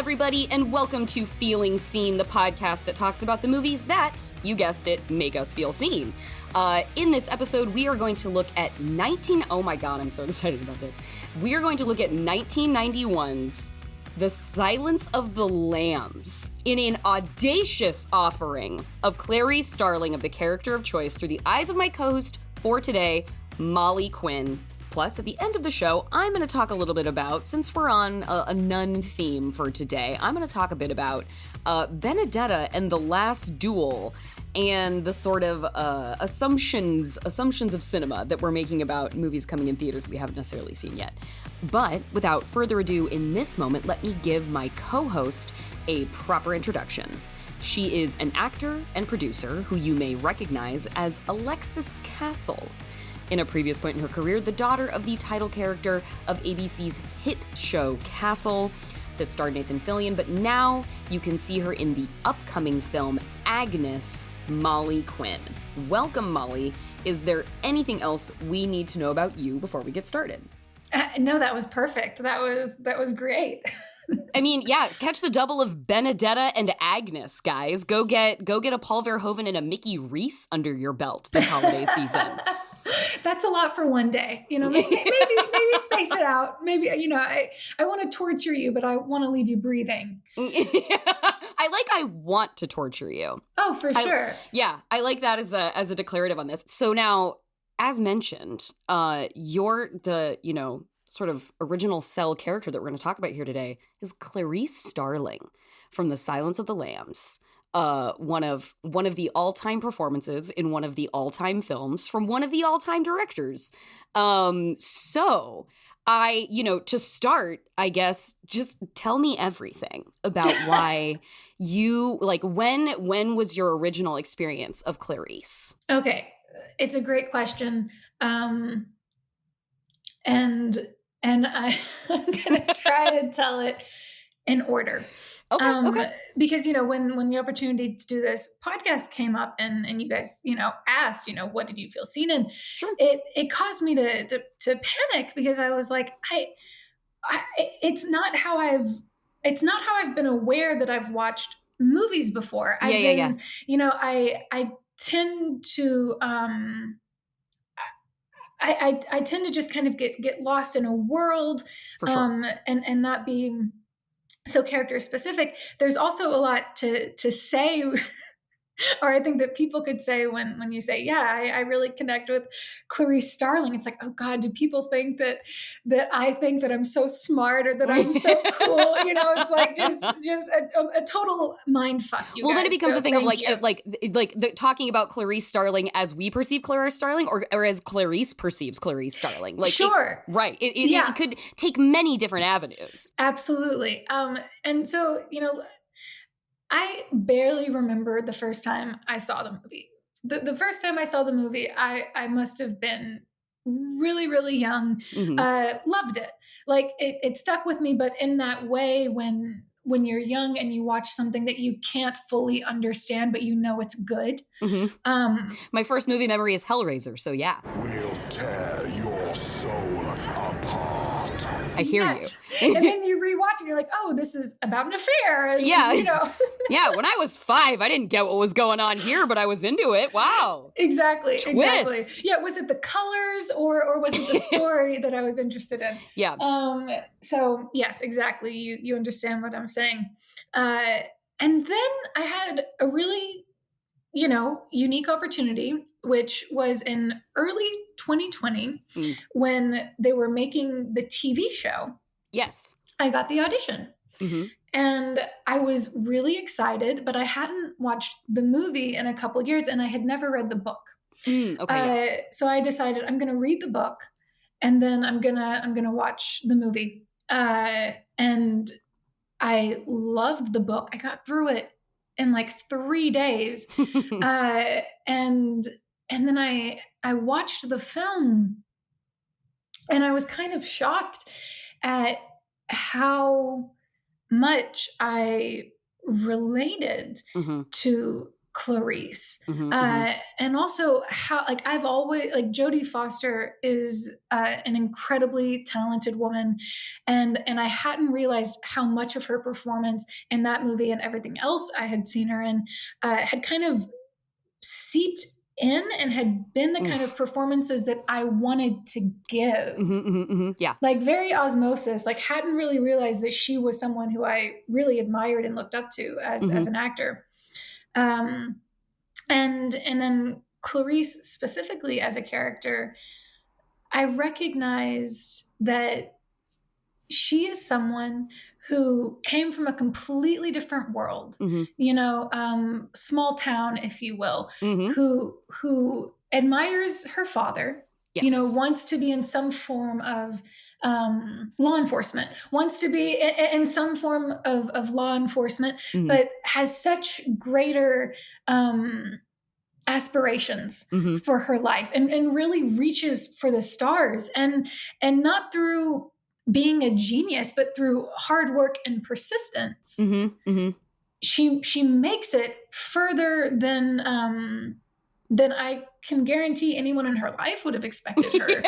everybody, and welcome to Feeling Seen, the podcast that talks about the movies that, you guessed it, make us feel seen. In this episode, we are going to look at oh my god, I'm so excited about this. We are going to look at 1991's The Silence of the Lambs in an audacious offering of Clarice Starling of the character of choice through the eyes of my co-host for today, Molly Quinn. Plus, at the end of the show, I'm going to talk a little bit about, since we're on a nun theme for today, I'm going to talk a bit about Benedetta and The Last Duel and the sort of assumptions of cinema that we're making about movies coming in theaters we haven't necessarily seen yet. But without further ado, in this moment, let me give my co-host a proper introduction. She is an actor and producer who you may recognize as Alexis Castle. In a previous point in her career, the daughter of the title character of ABC's hit show Castle that starred Nathan Fillion, but now you can see her in the upcoming film Agnes, Molly Quinn. Welcome, Molly. Is there anything else we need to know about you before we get started? No, that was perfect. That was great. I mean, yeah, catch the double of Benedetta and Agnes, guys. Go get a Paul Verhoeven and a Mickey Reese under your belt this holiday season. That's a lot for one day. You know, maybe space it out. Maybe, you know, I want to torture you, but I want to leave you breathing. I want to torture you. Oh, for sure. I like that as a declarative on this. So now, as mentioned, you're the, you know, sort of original cell character that we're going to talk about here today is Clarice Starling from The Silence of the Lambs. One of the all-time performances in one of the all-time films from one of the all-time directors. So to start, I guess, just tell me everything about why you, like, when was your original experience of Clarice? Okay. It's a great question. And I'm going to try to tell it in order. Okay. Because, you know, when the opportunity to do this podcast came up and you guys, you know, asked, you know, what did you feel seen in? Sure. It caused me to panic because I was like, it's not how I've been aware that I've watched movies before. You know, I tend to, I tend to just kind of get lost in a world, For sure. and not be so character specific. There's also a lot to say, or I think that people could say when you say, I really connect with Clarice Starling. It's like, oh God, do people think that I think that I'm so smart or that I'm so cool? You know, it's like just a total mind fuck. Well, then it becomes a thing of talking about Clarice Starling as we perceive Clarice Starling, or as Clarice perceives Clarice Starling. Like, sure, it could take many different avenues. Absolutely. And so, you know, I barely remember the first time I saw the movie. The first time I saw the movie, I must have been really, really young. Mm-hmm. Loved it. Like it stuck with me, but in that way when you're young and you watch something that you can't fully understand, but you know it's good. Mm-hmm. My first movie memory is Hellraiser, so yeah. We'll tear your soul apart. I hear you. And then you rewatch and you're like, oh, this is about an affair. And, yeah. You know. Yeah, when I was 5, I didn't get what was going on here, but I was into it. Wow. Exactly. Twist. Exactly. Yeah, was it the colors or was it the story that I was interested in? Yeah. So yes, exactly. You understand what I'm saying. And then I had a really, you know, unique opportunity, which was in early 2020 when they were making the TV show. Yes. I got the audition. Mm-hmm. And I was really excited, but I hadn't watched the movie in a couple of years and I had never read the book. Okay. So I decided I'm going to read the book and then I'm going to watch the movie. And I loved the book. I got through it in like 3 days. And then I watched the film and I was kind of shocked at how much I related to Clarice. Mm-hmm. And also how, like, I've always, like, Jodie Foster is an incredibly talented woman. And I hadn't realized how much of her performance in that movie and everything else I had seen her in had kind of seeped in and had been the kind of performances that I wanted to give. Yeah. Like, very osmosis, like, hadn't really realized that she was someone who I really admired and looked up to as an actor. And then Clarice specifically as a character, I recognized that she is someone who came from a completely different world, small town, if you will, who admires her father, Yes. wants to be in some form of law enforcement, wants to be in some form of law enforcement, but has such greater aspirations for her life and really reaches for the stars, and not through being a genius, but through hard work and persistence. She makes it further than I can guarantee anyone in her life would have expected her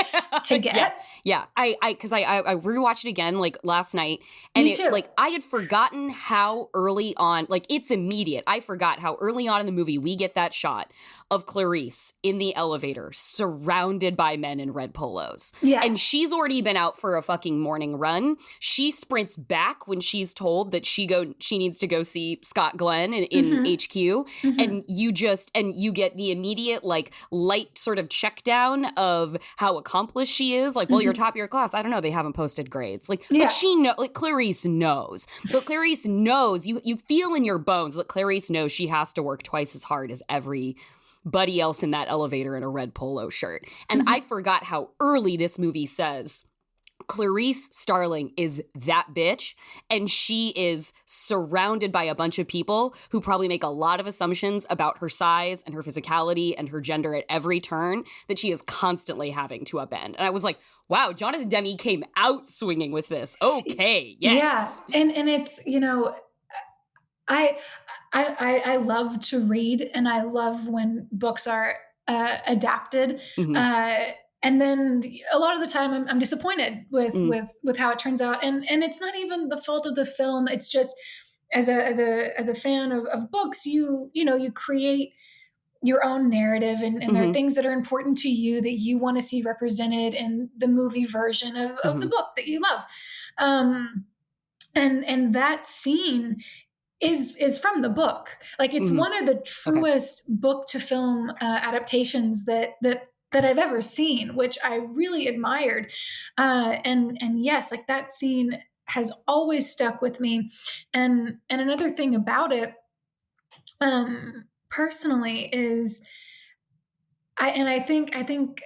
to get. Yeah. I rewatched it again like last night, and Me too. like I had forgotten how early on, like it's immediate. I forgot how early on in the movie we get that shot of Clarice in the elevator surrounded by men in red polos. Yes. And she's already been out for a fucking morning run. She sprints back when she's told that she needs to go see Scott Glenn in HQ. And you get the immediate like light sort of check down of how accomplished she is. Like, well, you're top of your class. I don't know. They haven't posted grades. Like, but Clarice knows. But Clarice knows, you feel in your bones that Clarice knows she has to work twice as hard as everybody else in that elevator in a red polo shirt. And I forgot how early this movie says Clarice Starling is that bitch, and she is surrounded by a bunch of people who probably make a lot of assumptions about her size and her physicality and her gender at every turn that she is constantly having to upend. And I was like, wow, Jonathan Demme came out swinging with this. Okay, yes. Yeah, and it's, I love to read, and I love when books are adapted. And then a lot of the time I'm disappointed with how it turns out. And it's not even the fault of the film. It's just as a fan of books, you create your own narrative, and there are things that are important to you that you want to see represented in the movie version of the book that you love. And that scene is from the book. Like, it's one of the truest book to film adaptations that I've ever seen, which I really admired. And yes, like, that scene has always stuck with me. And another thing about it, personally, is I think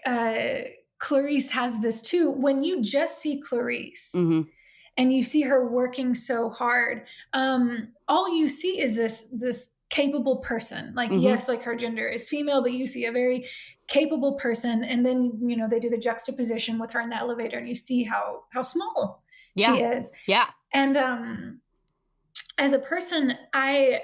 Clarice has this too. When you just see Clarice and you see her working so hard, all you see is this capable person. Like, yes, like, her gender is female, but you see a very capable person. And then, they do the juxtaposition with her in the elevator, and you see how small she is. Yeah. And as a person, I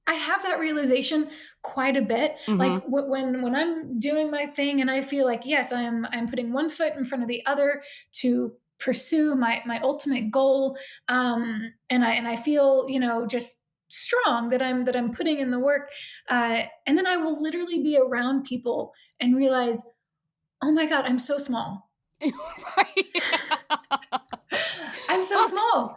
have that realization quite a bit. Like, when I'm doing my thing and I feel like, yes, I'm putting one foot in front of the other to pursue my ultimate goal. And I feel, just strong that I'm putting in the work. And then I will literally be around people and realize, oh my God, I'm so small. Right. I'm so small.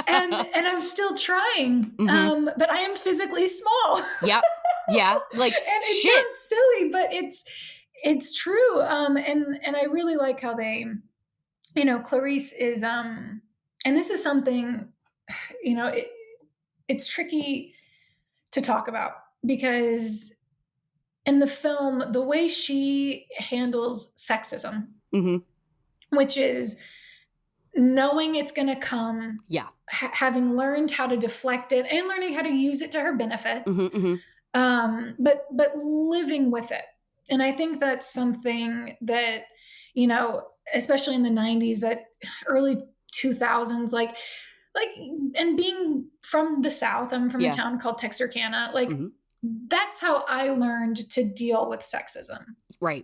And I'm still trying. But I am physically small. Yeah. Like, and it shit. sounds silly, but it's true. And I really like how they, Clarice is, and this is something, it's tricky to talk about, because in the film, the way she handles sexism, which is knowing it's going to come, having learned how to deflect it and learning how to use it to her benefit, but living with it. And I think that's something that, especially in the 90s, but early 2000s, like, and being from the South, I'm from a town called Texarkana, like, that's how I learned to deal with sexism. Right,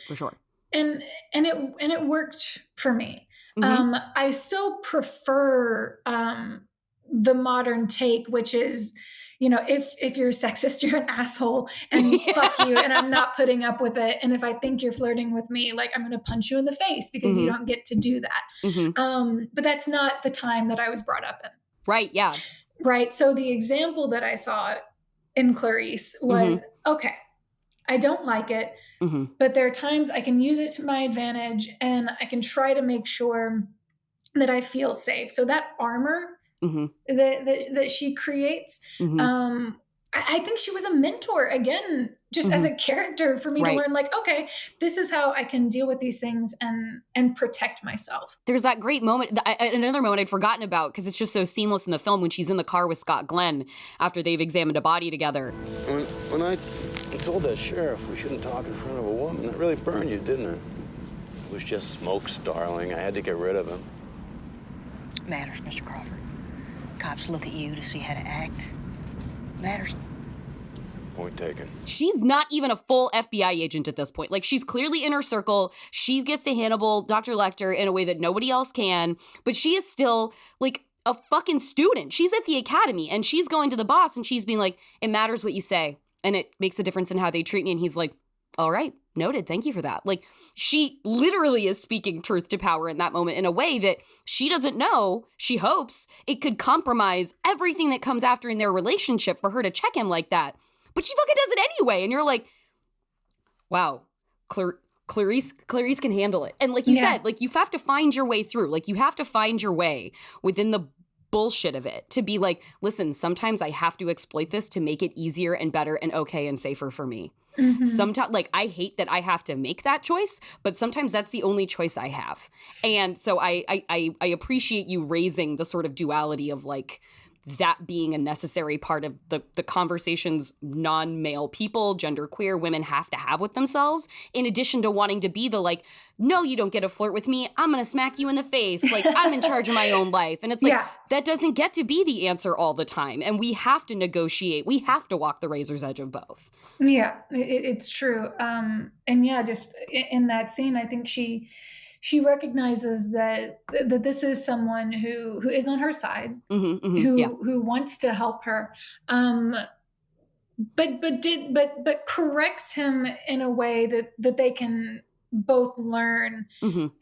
for sure. And it worked for me. Mm-hmm. I still prefer the modern take, which is, if you're a sexist, you're an asshole, and fuck you, and I'm not putting up with it. And if I think you're flirting with me, like, I'm going to punch you in the face because you don't get to do that. But that's not the time that I was brought up in. Right, yeah. Right. So the example that I saw in Clarice was, okay, I don't like it, but there are times I can use it to my advantage, and I can try to make sure that I feel safe. So that armor that she creates, I think she was a mentor, again, just as a character for me to learn, like, okay, this is how I can deal with these things and protect myself. There's that great moment, another moment I'd forgotten about, because it's just so seamless in the film, when she's in the car with Scott Glenn after they've examined a body together. When I told that sheriff we shouldn't talk in front of a woman, that really burned you, didn't it? It was just smoke, Starling. I had to get rid of him. Matters, Mr. Crawford. Cops look at you to see how to act. Matters. Point taken. She's not even a full FBI agent at this point. Like, she's clearly in her circle. She gets to Hannibal, Dr. Lecter, in a way that nobody else can. But she is still, like, a fucking student. She's at the academy, and she's going to the boss, and she's being like, it matters what you say, and it makes a difference in how they treat me. And he's like, all right, noted. Thank you for that. Like, she literally is speaking truth to power in that moment in a way that she doesn't know. She hopes it could compromise everything that comes after in their relationship for her to check him like that. But she fucking does it anyway. And you're like, wow, Clarice can handle it. And like you said, like, you have to find your way through. Like, you have to find your way within the bullshit of it to be like, listen, sometimes I have to exploit this to make it easier and better and okay and safer for me. Sometimes, like, I hate that I have to make that choice, but sometimes that's the only choice I have. And so I appreciate you raising the sort of duality of, like, that being a necessary part of the conversations non-male people, genderqueer women have to have with themselves, in addition to wanting to be the, like, no, you don't get to flirt with me, I'm going to smack you in the face, like, I'm in charge of my own life. And it's like, that doesn't get to be the answer all the time. And we have to negotiate. We have to walk the razor's edge of both. Yeah, it's true. And yeah, just in that scene, I think she recognizes that this is someone who is on her side, who wants to help her, but corrects him in a way that they can both learn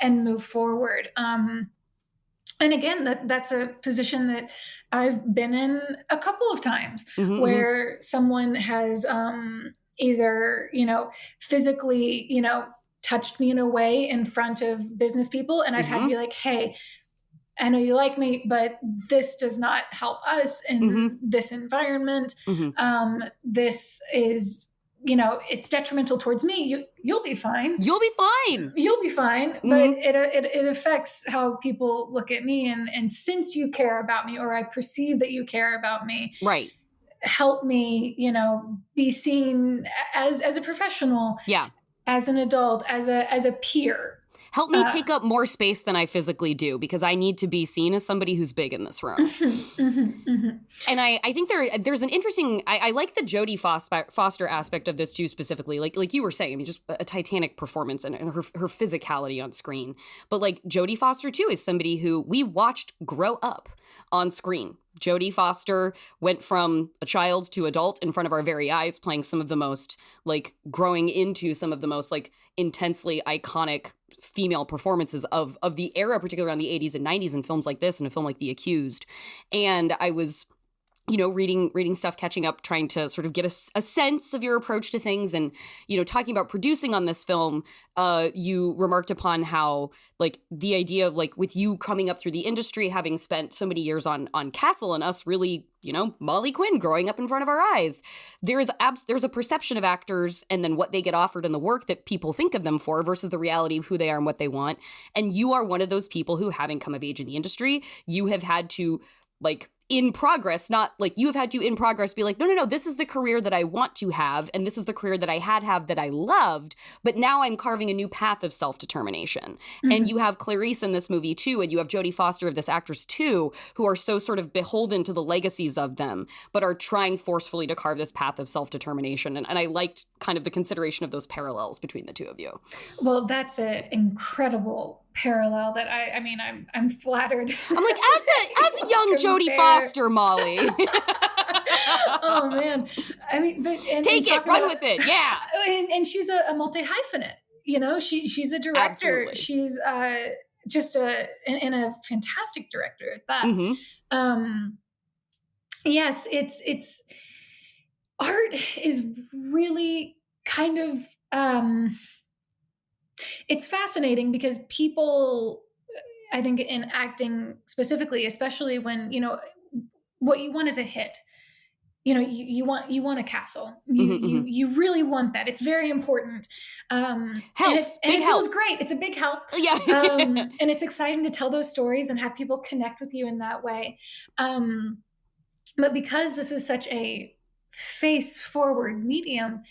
and move forward. And again, that's a position that I've been in a couple of times, where someone has either, physically, touched me in a way in front of business people, and I've had to be like, hey, I know you like me, but this does not help us in this environment. This is, it's detrimental towards me. You'll be fine. You'll be fine. But it affects how people look at me. And since you care about me, or I perceive that you care about me, right, help me, be seen as a professional. Yeah. As an adult, as a peer. Help me take up more space than I physically do, because I need to be seen as somebody who's big in this room. And I think there's an interesting, I like the Jodie Foster aspect of this too, specifically. Like you were saying, I mean, just a titanic performance and her physicality on screen. But like Jodie Foster too is somebody who we watched grow up on screen. Jodie Foster went from a child to adult in front of our very eyes, playing some of the most, like, growing into some of the most, like, intensely iconic female performances of the era, particularly around the 80s and 90s in films like this and a film like The Accused. And I was, reading stuff, catching up, trying to sort of get a sense of your approach to things. And, talking about producing on this film, you remarked upon how, like, the idea of, like, with you coming up through the industry, having spent so many years on Castle, and us really, Molly Quinn growing up in front of our eyes, there's a perception of actors and then what they get offered and the work that people think of them for versus the reality of who they are and what they want. And you are one of those people who, having come of age in the industry, you have had to, like, in progress, not like you have had to in progress be like, no, this is the career that I want to have, and this is the career that I had have that I loved, but now I'm carving a new path of self-determination. And you have Clarice in this movie too, and you have Jodie Foster of this actress too, who are so sort of beholden to the legacies of them, but are trying forcefully to carve this path of self-determination. And I liked kind of the consideration of those parallels between the two of you. Well, that's an incredible parallel that I mean, I'm flattered. I'm like, as a young Jodie Foster, Molly. Oh man, I mean, but take it, run with it, yeah. And she's a multi-hyphenate. You know, she's a director. Absolutely. She's just a fantastic director at that. Yes, it's art is really kind of it's fascinating because people, I think in acting specifically, especially when, you know, what you want is a hit. You know, you want a castle. You really want that. It's very important. Helps. And big it help. feels great. It's a big help. Yeah. And it's exciting to tell those stories and have people connect with you in that way. But because this is such a face-forward medium,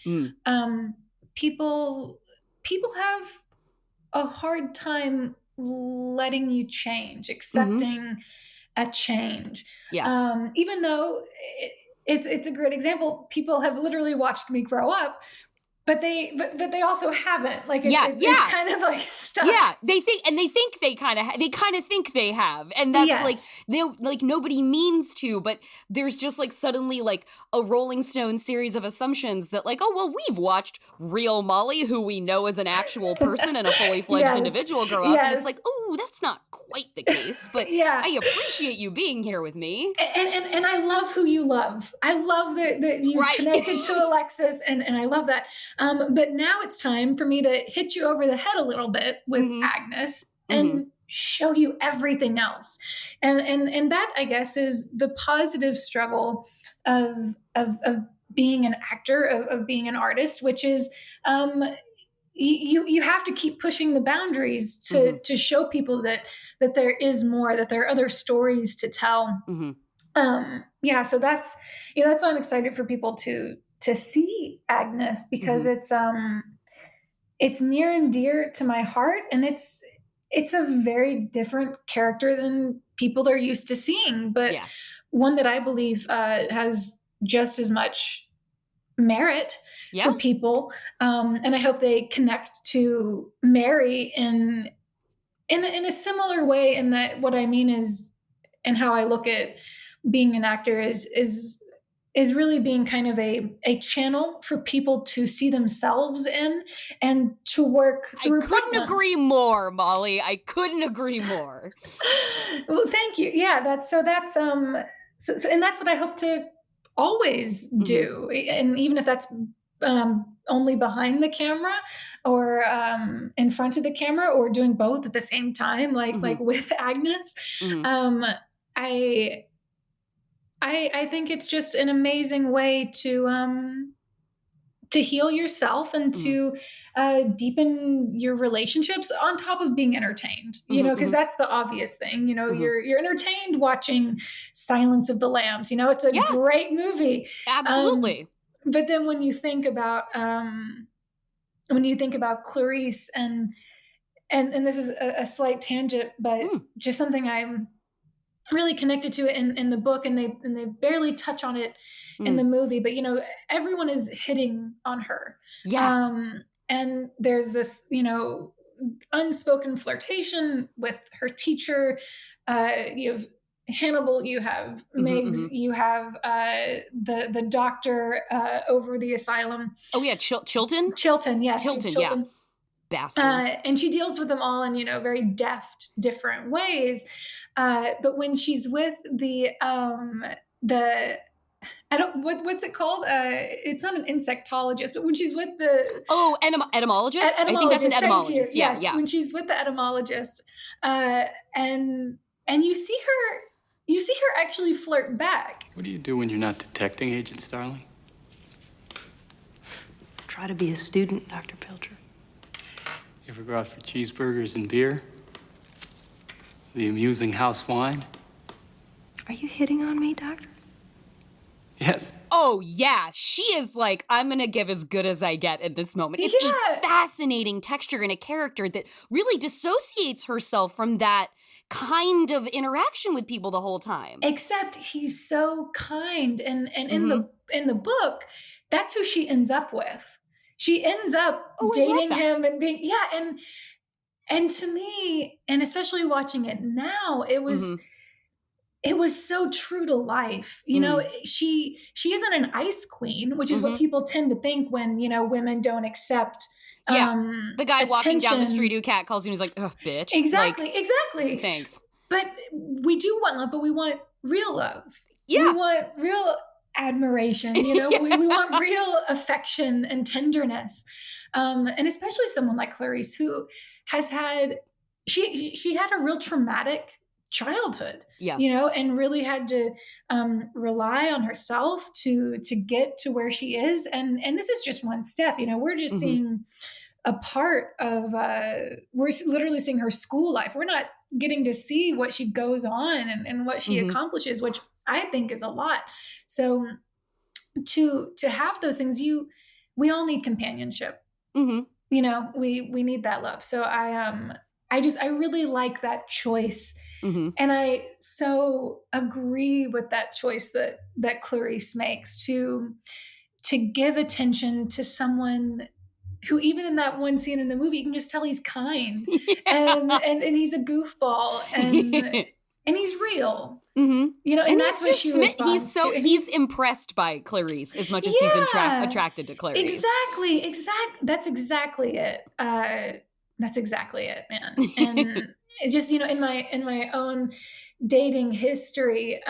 people have a hard time letting you change, accepting a change. Yeah. Even though it's a great example. People have literally watched me grow up, but they also haven't. Like it's kind of like stuff. Yeah, they kind of think they have, and that's like they like nobody means to, but there's just like suddenly like a Rolling Stone series of assumptions that like, oh well, we've watched real Molly, who we know is an actual person and a fully fledged individual, grow up, and it's like, oh, that's not quite the case, but I appreciate you being here with me, and I love who you love. I love that you connected to Alexis, and I love that. But now it's time for me to hit you over the head a little bit with Agnes and show you everything else. And that, I guess, is the positive struggle of being an actor, of being an artist, which is you have to keep pushing the boundaries to show people that there is more, that there are other stories to tell. So that's why I'm excited for people to see Agnes, because it's near and dear to my heart, and it's a very different character than people are used to seeing, but one that I believe has just as much merit for people, and I hope they connect to Mary in a similar way. In that, what I mean is, and how I look at being an actor is really being kind of a channel for people to see themselves in and to work through problems. I couldn't agree more, Molly. I couldn't agree more. Well, thank you. Yeah, that's and that's what I hope to always do. And even if that's only behind the camera or in front of the camera, or doing both at the same time, like with Agnes, I think it's just an amazing way to heal yourself and to deepen your relationships on top of being entertained, you know, because that's the obvious thing. You know, you're entertained watching Silence of the Lambs. You know, it's a great movie. Absolutely. But then when you think about Clarice and this is a slight tangent, but just something I'm really connected to it in the book, and they barely touch on it in the movie, but you know, everyone is hitting on her. And there's this, you know, unspoken flirtation with her teacher. You have Hannibal, you have Miggs, you have the doctor over the asylum. Oh yeah, Chilton, yes. Chilton. Yeah. Bastard. And she deals with them all in, you know, very deft, different ways. But when she's with what's it called? It's not an insectologist, but when she's with the etymologist. I think that's an etymologist. Yes, yeah. When she's with the etymologist, and you see her actually flirt back. What do you do when you're not detecting Agent Starling? Try to be a student, Dr. Pilcher. You ever go out for cheeseburgers and beer? The amusing house wine? Are you hitting on me, Doctor? Yes. Oh, yeah. She is like, I'm going to give as good as I get at this moment. It's a fascinating texture in a character that really dissociates herself from that kind of interaction with people the whole time. Except he's so kind. And in the book, that's who she ends up with. She ends up dating him and being, and to me, and especially watching it now, it was so true to life. You know, she isn't an ice queen, which is what people tend to think when, you know, women don't accept the guy attention. walking down the street who catcalls you and he's like, ugh, bitch. Exactly. Thanks. But we do want love, but we want real love. Yeah. We want real admiration, you know, we want real affection and tenderness. And especially someone like Clarice, who has had, she had a real traumatic childhood, you know, and really had to rely on herself to get to where she is. And this is just one step, you know, we're just seeing a part of, we're literally seeing her school life. We're not getting to see what she goes on and what she accomplishes, which I think is a lot. So to have those things, we all need companionship. You know, we need that love. So I really like that choice. And I so agree with that choice that Clarice makes to give attention to someone who, even in that one scene in the movie, you can just tell he's kind and he's a goofball and he's real. You know, and that's what she responds to. He's impressed by Clarice as much as he's attracted to Clarice. Exactly. That's exactly it. That's exactly it, man. And it's just, you know, in my own dating history,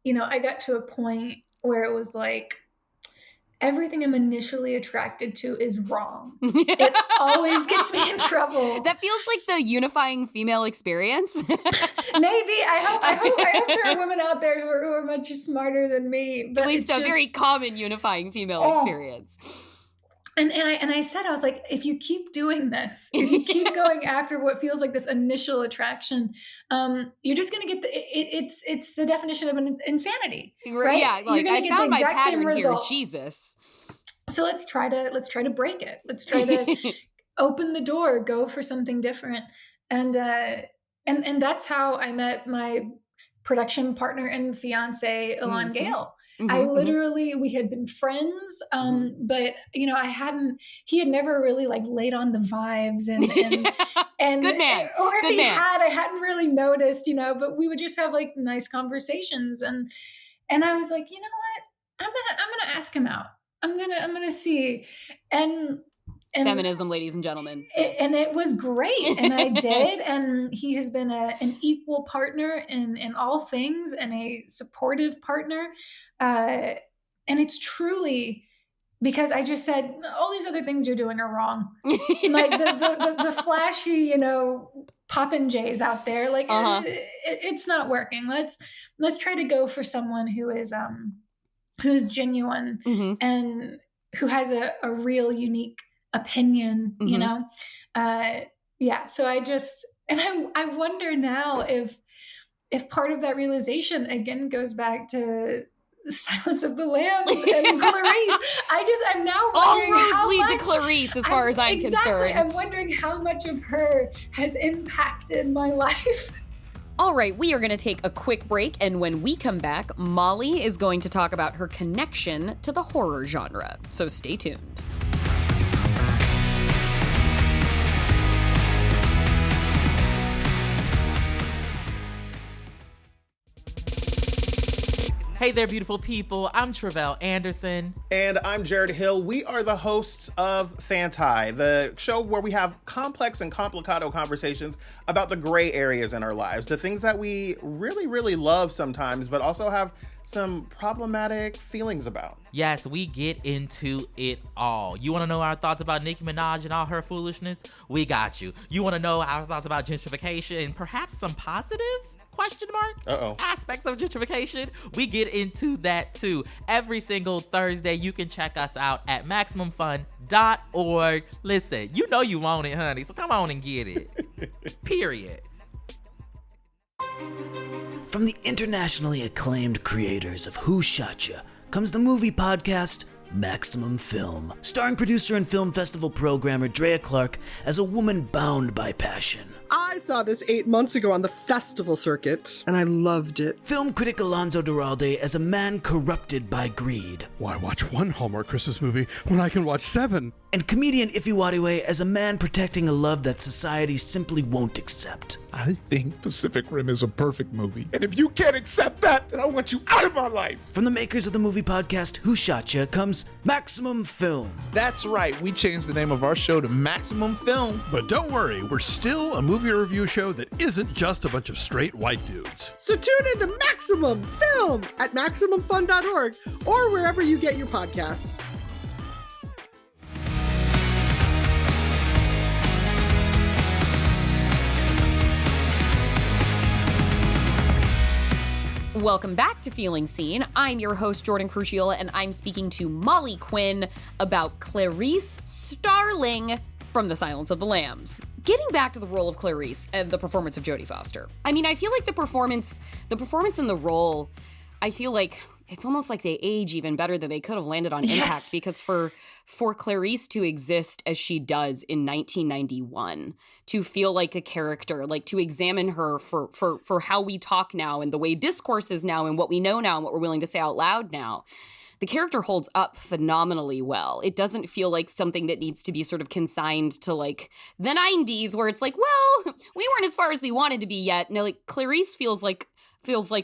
you know, I got to a point where it was like, everything I'm initially attracted to is wrong. It always gets me in trouble. That feels like the unifying female experience. Maybe. I hope there are women out there who are much smarter than me. But at least a very common unifying female experience. And I said, I was like, if you keep doing this, if you keep going after what feels like this initial attraction, you're just going to get it's the definition of an insanity, right? Yeah, like I found my pattern here, Jesus. So let's try to break it. Let's try to open the door, go for something different. And that's how I met my production partner and fiance, Ilan Gale. I literally, we had been friends, but you know, he had never really like laid on the vibes and good man. Or if he had, I hadn't really noticed, you know, but we would just have like nice conversations. And I was like, you know what, I'm going to ask him out. I'm going to see. And feminism, ladies and gentlemen. And it was great. And I did. And he has been an equal partner in all things and a supportive partner. And it's truly because I just said, all these other things you're doing are wrong. Like the flashy, you know, popinjays out there, like it's not working. Let's try to go for someone who's genuine and who has a real unique opinion, you know? So I wonder now if part of that realization again goes back to Silence of the Lambs and Clarice. I'm now wondering all roads lead to Clarice as far as I'm concerned. I'm wondering how much of her has impacted my life. All right, we are going to take a quick break, and when we come back, Molly is going to talk about her connection to the horror genre. So stay tuned. Hey there, beautiful people. I'm Travell Anderson. And I'm Jared Hill. We are the hosts of Fantai, the show where we have complex and complicado conversations about the gray areas in our lives, the things that we really, really love sometimes, but also have some problematic feelings about. Yes, we get into it all. You want to know our thoughts about Nicki Minaj and all her foolishness? We got you. You want to know our thoughts about gentrification and perhaps some positive aspects of gentrification? We get into that too. Every single Thursday, you can check us out at MaximumFun.org. Listen, you know you want it, honey, so come on and get it. Period. from the internationally acclaimed creators of Who Shot Ya comes the movie podcast Maximum Film, starring producer and film festival programmer Drea Clark as a woman bound by passion. I saw this 8 months ago on the festival circuit, and I loved it. Film critic Alonso Duralde as a man corrupted by greed. Why watch one Hallmark Christmas movie when I can watch 7? And comedian Ife Wadiwe as a man protecting a love that society simply won't accept. I think Pacific Rim is a perfect movie. And if you can't accept that, then I want you out of my life. From the makers of the movie podcast Who Shot Ya comes Maximum Film. That's right. We changed the name of our show to Maximum Film. But don't worry, we're still a movie review show that isn't just a bunch of straight white dudes. So tune in to Maximum Film at MaximumFun.org or wherever you get your podcasts. Welcome back to Feeling Seen. I'm your host, Jordan Crucchiola, and I'm speaking to Molly Quinn about Clarice Starling from The Silence of the Lambs. Getting back to the role of Clarice and the performance of Jodie Foster. I mean, I feel like the performance in the role, I feel like it's almost like they age even better than they could have landed on Impact, because for Clarice to exist as she does in 1991, to feel like a character, like to examine her for how we talk now and the way discourse is now and what we know now and what we're willing to say out loud now, the character holds up phenomenally well. It doesn't feel like something that needs to be sort of consigned to like the 90s where it's like, well, we weren't as far as we wanted to be yet. No, like Clarice feels like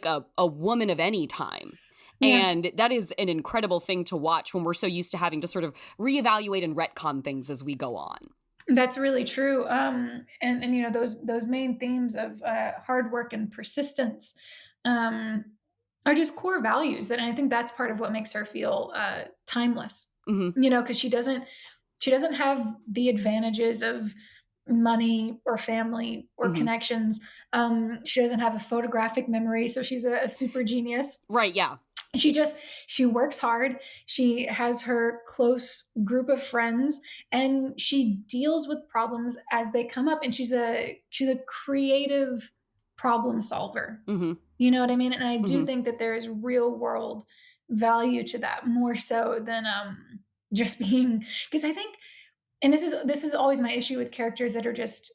a woman of any time. Yeah. And that is an incredible thing to watch when we're so used to having to sort of reevaluate and retcon things as we go on. That's really true. And you know, those main themes of hard work and persistence are just core values. And I think that's part of what makes her feel timeless. Mm-hmm. You know, because she doesn't have the advantages of money or family or mm-hmm. connections. She doesn't have a photographic memory, so she's a super genius. Right, yeah. She works hard. She has her close group of friends, and she deals with problems as they come up. And she's a creative problem solver. Mm-hmm. You know what I mean? And I do mm-hmm. think that there is real world value to that, more so than just being, because I think, and this is always my issue with characters that are just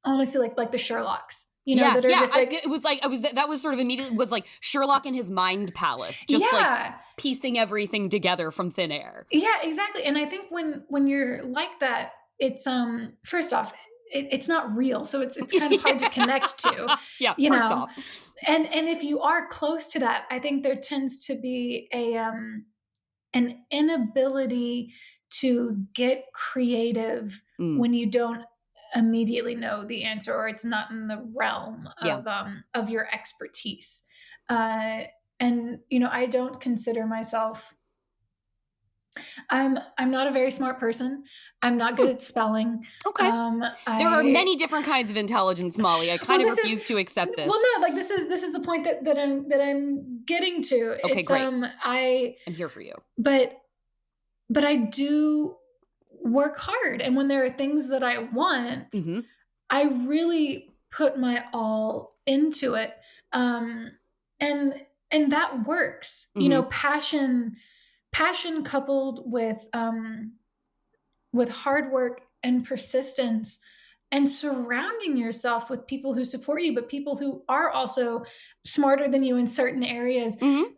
honestly like the Sherlocks. You know, that are just like, that was sort of immediately was like Sherlock in his mind palace, just like piecing everything together from thin air. Yeah, exactly. And I think when you're like that, it's first off, it's not real, so it's kind of hard to connect to. Yeah, first off. And if you are close to that, I think there tends to be an inability to get cretive when you don't immediately know the answer, or it's not in the realm of your expertise. And you know, I don't consider myself, I'm not a very smart person. I'm not good at spelling. Okay. There are many different kinds of intelligence, Molly. I kind of refuse to accept this. Well, no, like this is the point that I'm getting to. Okay, it's, great. I'm here for you. But I do work hard, and when there are things that I want, mm-hmm. I really put my all into it, and that works. Mm-hmm. You know, passion coupled with hard work and persistence, and surrounding yourself with people who support you, but people who are also smarter than you in certain areas. Mm-hmm.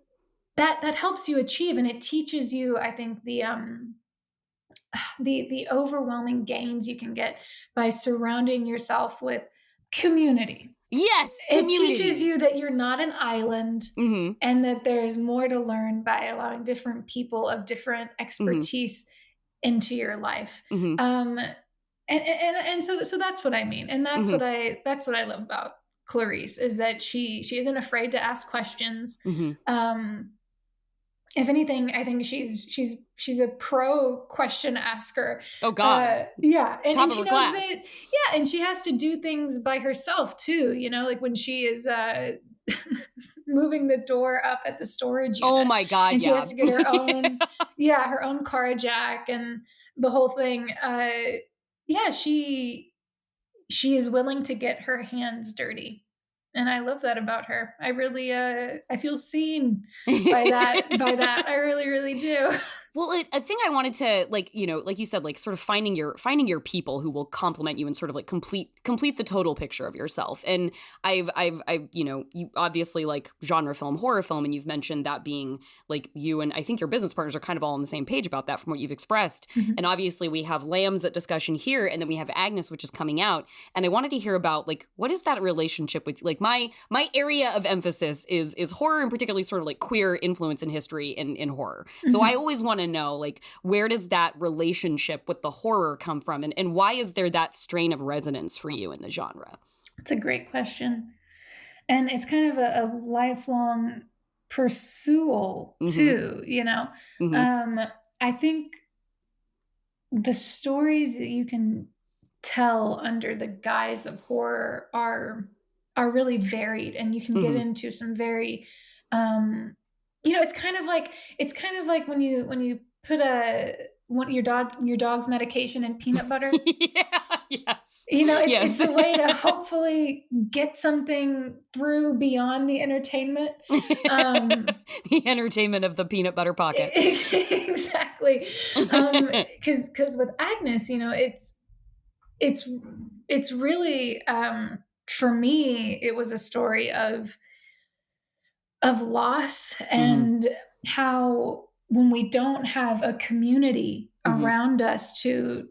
That helps you achieve, and it teaches you, I think, the overwhelming gains you can get by surrounding yourself with community. Yes, community. It teaches you that you're not an island, mm-hmm. and that there's more to learn by allowing different people of different expertise mm-hmm. into your life. Mm-hmm. And so that's what I mean, and that's mm-hmm. that's what I love about Clarice, is that she isn't afraid to ask questions. Mm-hmm. If anything, I think she's a pro question asker. Oh God. Yeah. And she knows class. That, yeah. And she has to do things by herself too, you know, like when she is, moving the door up at the storage unit. Oh my God. And she has to get her own, her own car jack and the whole thing. She is willing to get her hands dirty. I love that about her. I really I feel seen by that. I really, really do. Well, a thing I wanted to, like, you know, like you said, like sort of finding your people who will complement you and sort of like complete the total picture of yourself. And I've you know, you obviously like genre film, horror film, and you've mentioned that being like you and I think your business partners are kind of all on the same page about that from what you've expressed. Mm-hmm. And obviously we have Lambs at discussion here, and then we have Agnes, which is coming out. And I wanted to hear about like, what is that relationship with, like, my area of emphasis is horror, and particularly sort of like queer influence in history in horror. Mm-hmm. So I always want to know, like, where does that relationship with the horror come from, and why is there that strain of resonance for you in the genre? It's a great question, and it's kind of a lifelong pursuit too. You know, I think the stories that you can tell under the guise of horror are really varied, and you can get into some very you know, it's kind of like when you put your dog's medication in peanut butter. Yes. You know, it's a way to hopefully get something through beyond the entertainment. The entertainment of the peanut butter pocket. Exactly. Because with Agnes, you know, it's really for me, it was a story of loss, and how when we don't have a community around us to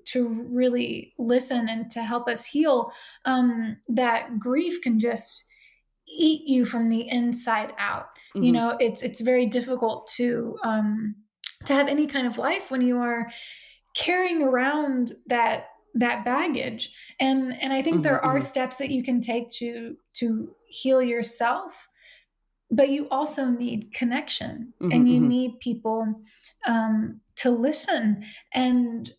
really listen and to help us heal, that grief can just eat you from the inside out. You know, it's very difficult to have any kind of life when you are carrying around that baggage. And I think there are steps that you can take to heal yourself, but you also need connection, and you need people to listen. And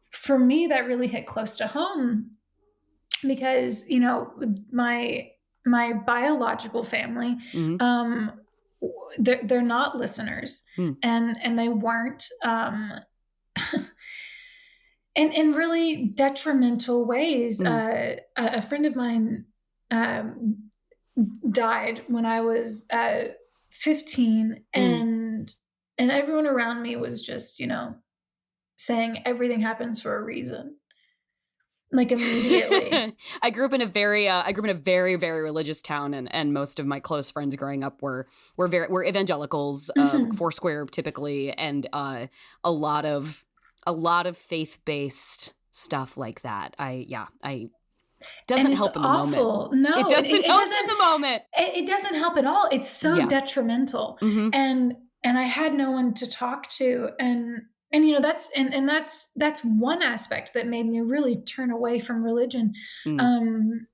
for me, that really hit close to home, because, you know, my biological family, they're not listeners, and they weren't, in really detrimental ways. A friend of mine died when I was 15, and everyone around me was just, you know, saying everything happens for a reason, like immediately. I grew up in a very very religious town, and most of my close friends growing up were evangelicals, Foursquare typically, and a lot of faith-based stuff like that. Doesn't help in the moment. No, it doesn't help in the moment. It doesn't help at all. It's so detrimental. And I had no one to talk to. And you know, that's one aspect that made me really turn away from religion. I'm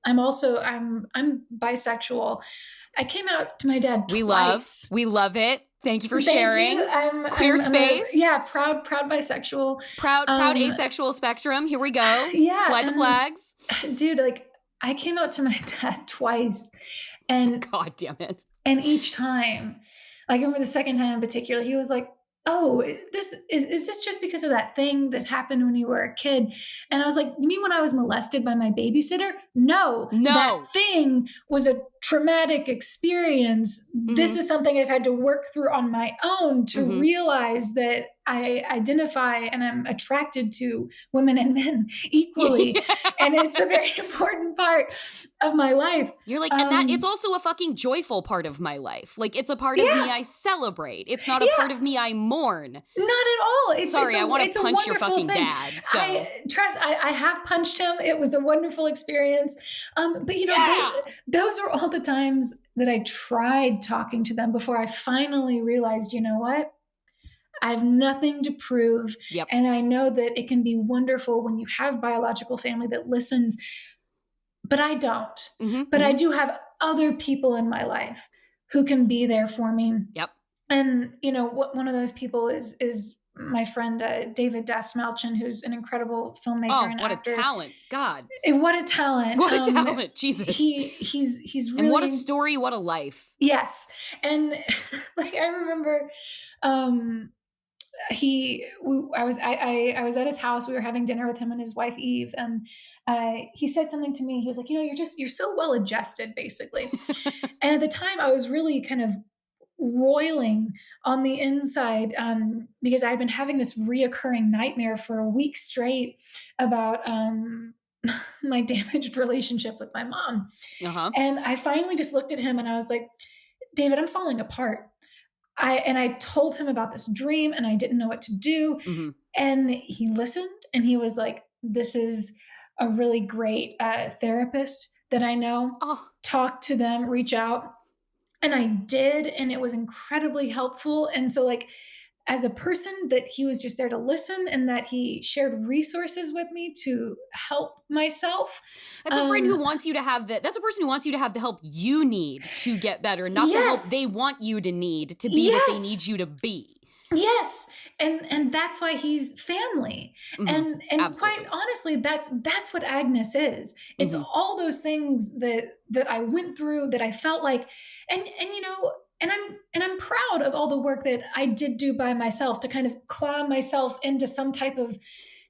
bisexual. I came out to my dad twice. We love it. Thank you for sharing. Queer space. Proud bisexual. Proud asexual spectrum. Here we go. Yeah. Fly the flags. Dude, like, I came out to my dad twice, and God damn it. And each time, like, I remember the second time in particular, he was like, "Oh, is this just because of that thing that happened when you were a kid?" And I was like, "You mean when I was molested by my babysitter?" No. That thing was a traumatic experience. This is something I've had to work through on my own to realize that I identify and I'm attracted to women and men equally. And it's a very important part of my life. You're like, and that it's also a fucking joyful part of my life. Like, it's a part of me I celebrate. It's not a part of me I mourn. Not at all. I want to punch your fucking dad. So I have punched him. It was a wonderful experience. But you know, those are all the times that I tried talking to them before I finally realized, you know what? I have nothing to prove. And I know that it can be wonderful when you have biological family that listens, but I don't. But I do have other people in my life who can be there for me. And, you know, one of those people is my friend, David Dastmalchian, who's an incredible filmmaker and actor. What a talent. God. What a talent. What a talent. Jesus. He's really... And what a story, what a life. Yes. And like, I remember I was at his house. We were having dinner with him and his wife Eve, and he said something to me. He was like, you're so well adjusted, basically. And at the time, I was really kind of roiling on the inside because I'd been having this reoccurring nightmare for a week straight about my damaged relationship with my mom. And I finally just looked at him and I was like, David, I'm falling apart. I told him about this dream and I didn't know what to do. And he listened and he was like, this is a really great therapist that I know. Talk to them, reach out. And I did, and it was incredibly helpful. And so like, as a person that he was just there to listen and that he shared resources with me to help myself. That's a friend who wants you to have that's a person who wants you to have the help you need to get better, not the help they want you to need to be what they need you to be. Yes. And that's why he's family. And quite honestly, that's what Agnes is. It's all those things that I went through, that I felt like, and I'm proud of all the work that I did do by myself to kind of claw myself into some type of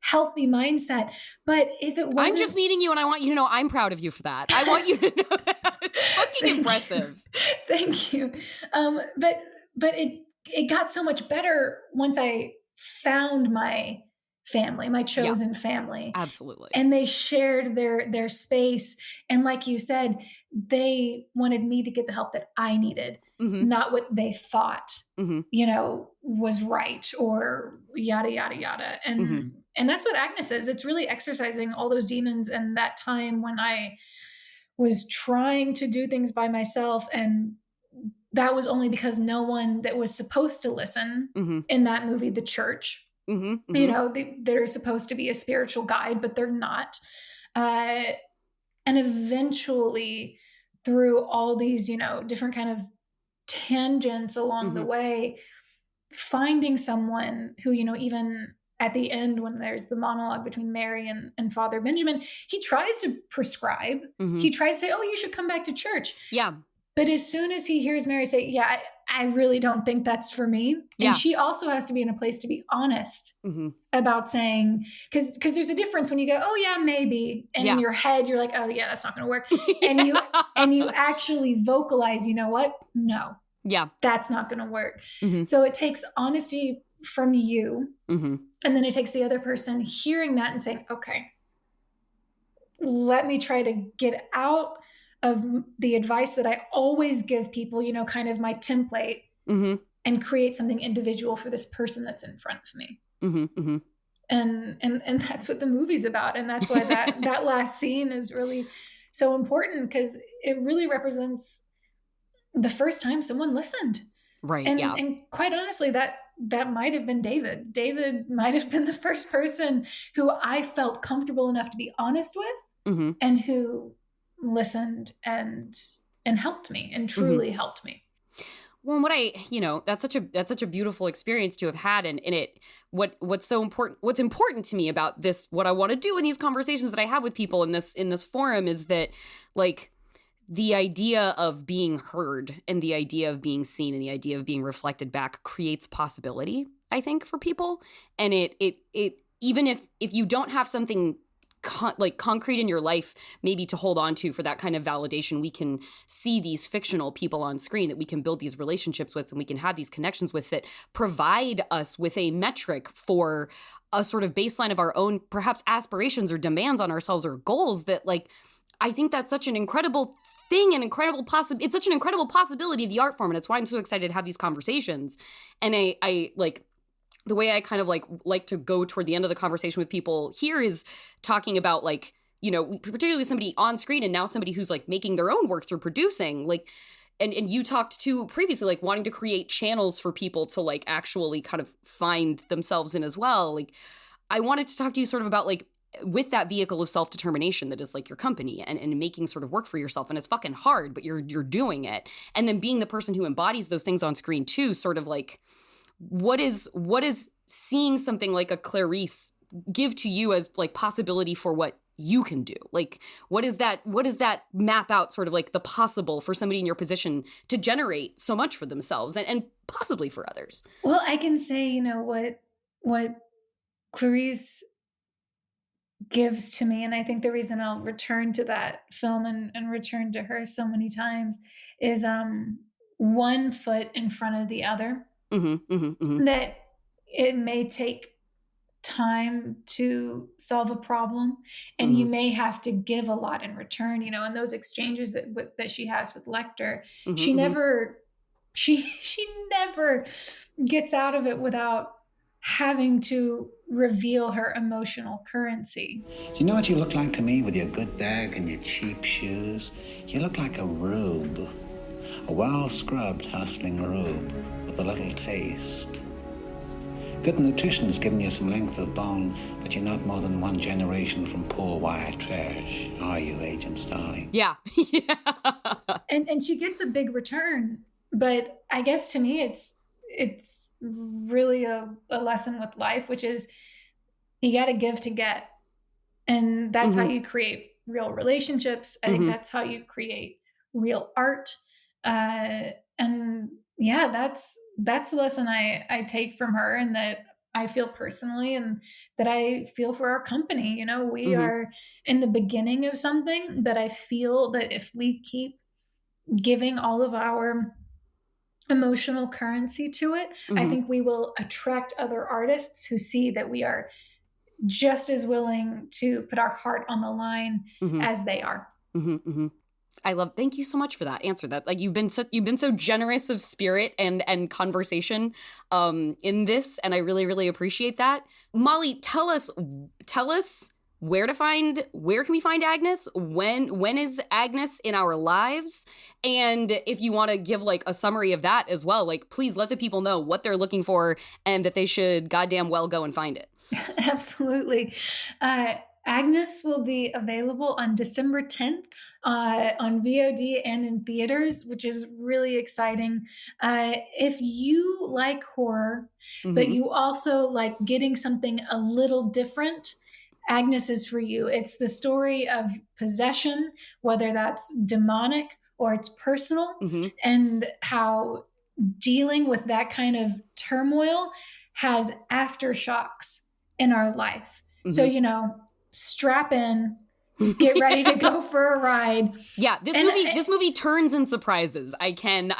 healthy mindset. But if it wasn't, I'm just meeting you and I want you to know I'm proud of you for that. I want you to know that. It's fucking impressive. Thank you. But it got so much better once I found my family, my chosen family. Absolutely. And they shared their space. And like you said, they wanted me to get the help that I needed, not what they thought, was right or yada, yada, yada. And that's what Agnes is. It's really exercising all those demons. And that time when I was trying to do things by myself, and that was only because no one that was supposed to listen in that movie, the church, they're supposed to be a spiritual guide, but they're not. And eventually through all these, different kind of tangents along the way, finding someone who, even at the end, when there's the monologue between Mary and Father Benjamin, he tries to prescribe, he tries to say, oh, you should come back to church. Yeah. But as soon as he hears Mary say, yeah, I really don't think that's for me. And she also has to be in a place to be honest about saying, because there's a difference when you go, oh yeah, maybe. And in your head, you're like, oh yeah, that's not going to work. And you actually vocalize, you know what? No. Yeah. That's not going to work. So it takes honesty from you. And then it takes the other person hearing that and saying, okay, let me try to get out of the advice that I always give people, kind of my template, and create something individual for this person that's in front of me. And that's what the movie's about. And that's why that last scene is really so important, because it really represents the first time someone listened. Right. And quite honestly, that might have been David. David might have been the first person who I felt comfortable enough to be honest with, and who listened and helped me, and truly helped me. Well, that's such a beautiful experience to have had. And what's important to me about this, what I want to do in these conversations that I have with people in this forum, is that like the idea of being heard and the idea of being seen and the idea of being reflected back creates possibility, I think, for people. And it even if you don't have something concrete in your life maybe to hold on to for that kind of validation, we can see these fictional people on screen that we can build these relationships with, and we can have these connections with, that provide us with a metric for a sort of baseline of our own perhaps aspirations or demands on ourselves or goals. That like, I think that's such an incredible thing, it's such an incredible possibility of the art form, and it's why I'm so excited to have these conversations. And I like the way I kind of like to go toward the end of the conversation with people here is talking about like, particularly somebody on screen and now somebody who's like making their own work through producing, like, and you talked to previously, like wanting to create channels for people to like actually kind of find themselves in as well. Like, I wanted to talk to you sort of about like, with that vehicle of self-determination that is like your company, and making sort of work for yourself. And it's fucking hard, but you're doing it. And then being the person who embodies those things on screen too, sort of like, what is seeing something like a Clarice give to you as like possibility for what you can do? Like, what does that map out sort of like the possible for somebody in your position to generate so much for themselves and possibly for others? Well, I can say, what Clarice gives to me, and I think the reason I'll return to that film and return to her so many times is one foot in front of the other. That it may take time to solve a problem, and you may have to give a lot in return. And those exchanges that she has with Lecter, she never gets out of it without having to reveal her emotional currency. Do you know what you look like to me with your good bag and your cheap shoes? You look like a rube. A well-scrubbed, hustling rube with a little taste. Good nutrition's giving you some length of bone, but you're not more than one generation from poor white trash, are you, Agent Starling? Yeah. And she gets a big return, but I guess to me it's really a lesson with life, which is you got to give to get. And that's how you create real relationships. I think that's how you create real art. And yeah, that's the lesson I take from her, and that I feel personally, and that I feel for our company. We are in the beginning of something, but I feel that if we keep giving all of our emotional currency to it, I think we will attract other artists who see that we are just as willing to put our heart on the line as they are. Thank you so much for that answer. That, like, you've been so generous of spirit and conversation in this, and I really, really appreciate that. Molly, tell us where can we find Agnes? When is Agnes in our lives? And if you want to give like a summary of that as well, like, please let the people know what they're looking for and that they should goddamn well go and find it. Absolutely. Agnes will be available on December 10th on VOD and in theaters, which is really exciting. If you like horror, but you also like getting something a little different, Agnes is for you. It's the story of possession, whether that's demonic or it's personal, and how dealing with that kind of turmoil has aftershocks in our life. So, strap in, get ready to go for a ride. Yeah, this movie turns and surprises. I can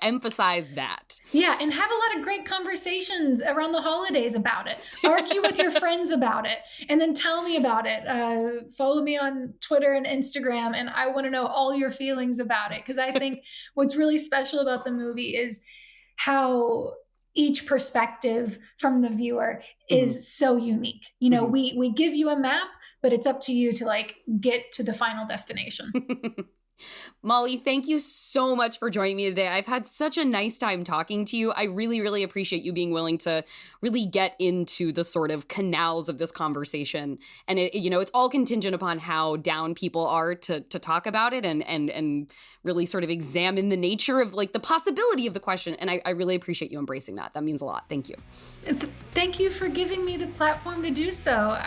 emphasize that. Yeah, and have a lot of great conversations around the holidays about it. Argue with your friends about it, and then tell me about it. Follow me on Twitter and Instagram, and I want to know all your feelings about it, because I think what's really special about the movie is how each perspective from the viewer is so unique. We give you a map, but it's up to you to like get to the final destination. Molly, thank you so much for joining me today. I've had such a nice time talking to you. I really, really appreciate you being willing to really get into the sort of canals of this conversation. And it's all contingent upon how down people are to talk about it and really sort of examine the nature of like the possibility of the question. And I really appreciate you embracing that. That means a lot. Thank you. Thank you for giving me the platform to do so.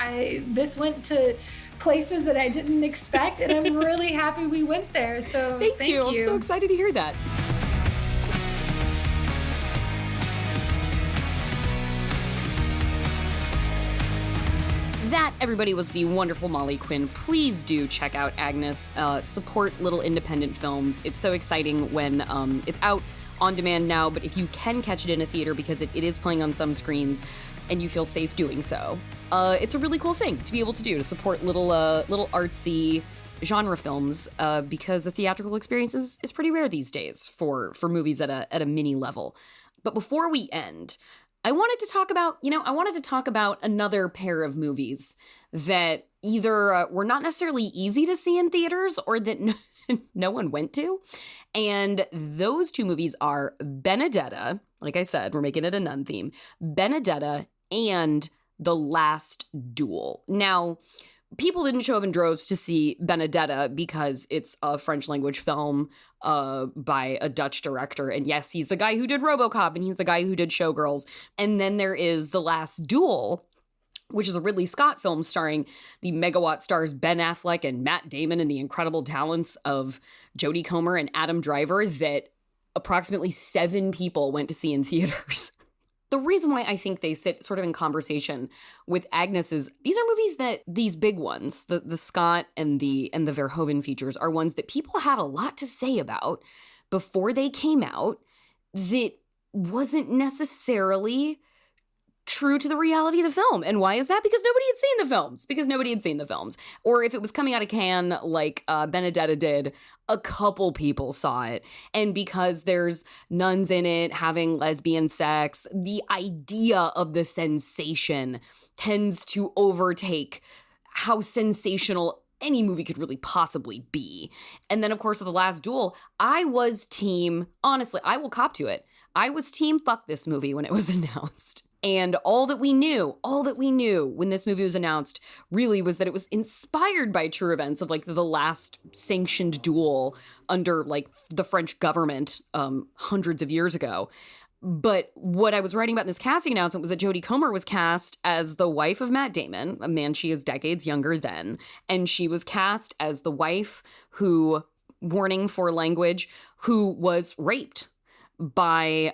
This went to places that I didn't expect, and I'm really happy we went there. So thank you. I'm so excited to hear that. That, everybody, was the wonderful Molly Quinn. Please do check out Agnes. Support little independent films. It's so exciting when it's out on demand now, but if you can catch it in a theater, because it is playing on some screens and you feel safe doing so, it's a really cool thing to be able to do, to support little artsy genre films, because the theatrical experience is pretty rare these days for movies at a mini level. But before we end, I wanted to talk about another pair of movies that either were not necessarily easy to see in theaters or that no one went to. And those two movies are Benedetta, like I said, we're making it a nun theme, Benedetta and The Last Duel. Now, people didn't show up in droves to see Benedetta because it's a French language film by a Dutch director. And yes, he's the guy who did RoboCop and he's the guy who did Showgirls. And then there is The Last Duel, which is a Ridley Scott film starring the megawatt stars Ben Affleck and Matt Damon and the incredible talents of Jodie Comer and Adam Driver that approximately 7 people went to see in theaters. The reason why I think they sit sort of in conversation with Agnes is these are movies that these big ones, the Scott and the Verhoeven features, are ones that people had a lot to say about before they came out that wasn't necessarily true to the reality of the film. And why is that? Because nobody had seen the films. Or if it was coming out of Cannes like Benedetta did, a couple people saw it. And because there's nuns in it having lesbian sex, the idea of the sensation tends to overtake how sensational any movie could really possibly be. And then, of course, with The Last Duel, I was team, honestly, I will cop to it. I was team fuck this movie when it was announced. And all that we knew when this movie was announced really was that it was inspired by true events of like the last sanctioned duel under like the French government hundreds of years ago. But what I was writing about in this casting announcement was that Jodie Comer was cast as the wife of Matt Damon, a man she is decades younger than. And she was cast as the wife who, warning for language, who was raped by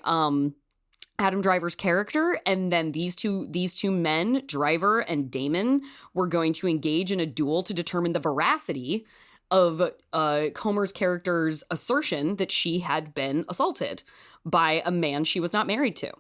Adam Driver's character, and then these two men, Driver and Damon, were going to engage in a duel to determine the veracity of Comer's character's assertion that she had been assaulted by a man she was not married to.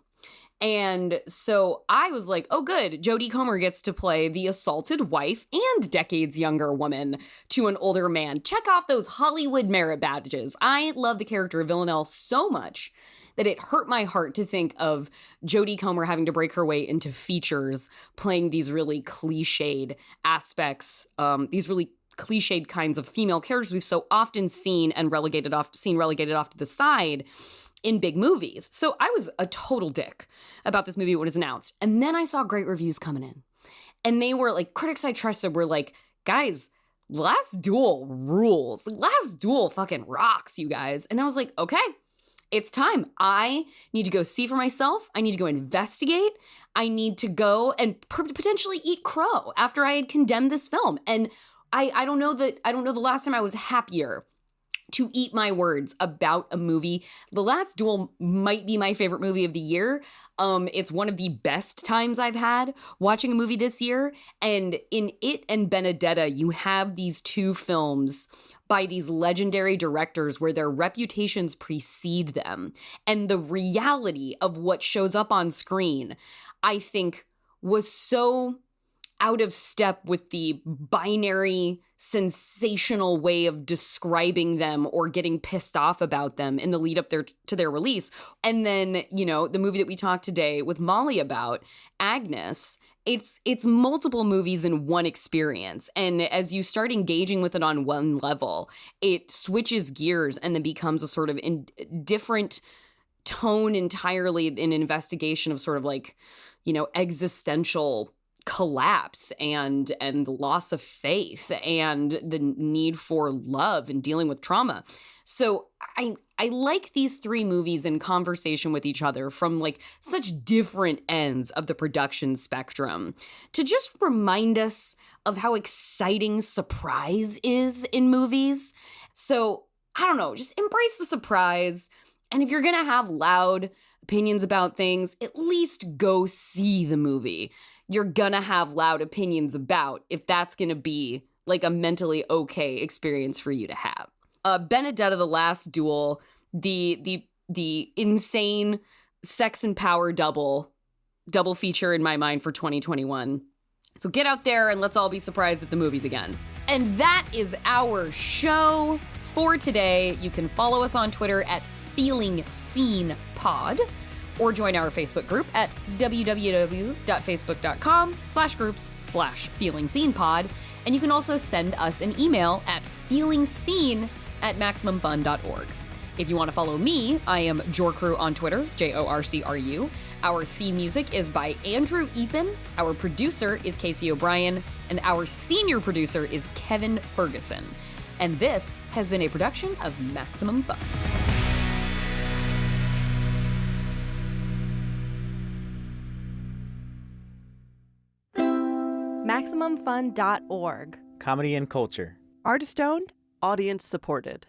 And so I was like, oh good, Jodie Comer gets to play the assaulted wife and decades younger woman to an older man. Check off those Hollywood merit badges. I love the character of Villanelle so much that it hurt my heart to think of Jodie Comer having to break her way into features, playing these really cliched aspects, these really cliched kinds of female characters we've so often seen and relegated off to the side in big movies. So I was a total dick about this movie when it was announced. And then I saw great reviews coming in. And they were like, critics I trusted were like, guys, Last Duel rules. Last Duel fucking rocks, you guys. And I was like, okay, it's time. I need to go see for myself. I need to go investigate. I need to go and potentially eat crow after I had condemned this film. And I don't know the last time I was happier to eat my words about a movie. The Last Duel might be my favorite movie of the year. It's one of the best times I've had watching a movie this year. And in it and Benedetta, you have these two films by these legendary directors where their reputations precede them. And the reality of what shows up on screen, I think, was so out of step with the binary, sensational way of describing them or getting pissed off about them in the lead up to their release. And then, you know, the movie that we talked today with Molly about, Agnes, it's multiple movies in one experience. And as you start engaging with it on one level, it switches gears and then becomes a sort of different tone entirely, an investigation of sort of like, you know, existential collapse and loss of faith and the need for love and dealing with trauma. So I like these three movies in conversation with each other from like such different ends of the production spectrum to just remind us of how exciting surprise is in movies. So I don't know, just embrace the surprise. And if you're going to have loud opinions about things, at least go see the movie you're gonna have loud opinions about if that's gonna be like a mentally okay experience for you to have. Benedetta The Last Duel, the insane sex and power double feature in my mind for 2021. So get out there and let's all be surprised at the movies again. And that is our show for today. You can follow us on Twitter at FeelingSeenPod. Or join our Facebook group at www.facebook.com/groups/feelingseenpod. And you can also send us an email at feelingseen@maximumfun.org. If you want to follow me, I am Jorcru on Twitter, JORCRU. Our theme music is by Andrew Epen. Our producer is Casey O'Brien. And our senior producer is Kevin Ferguson. And this has been a production of Maximum Fun. MaximumFun.org. Comedy and culture. Artist owned. Audience supported.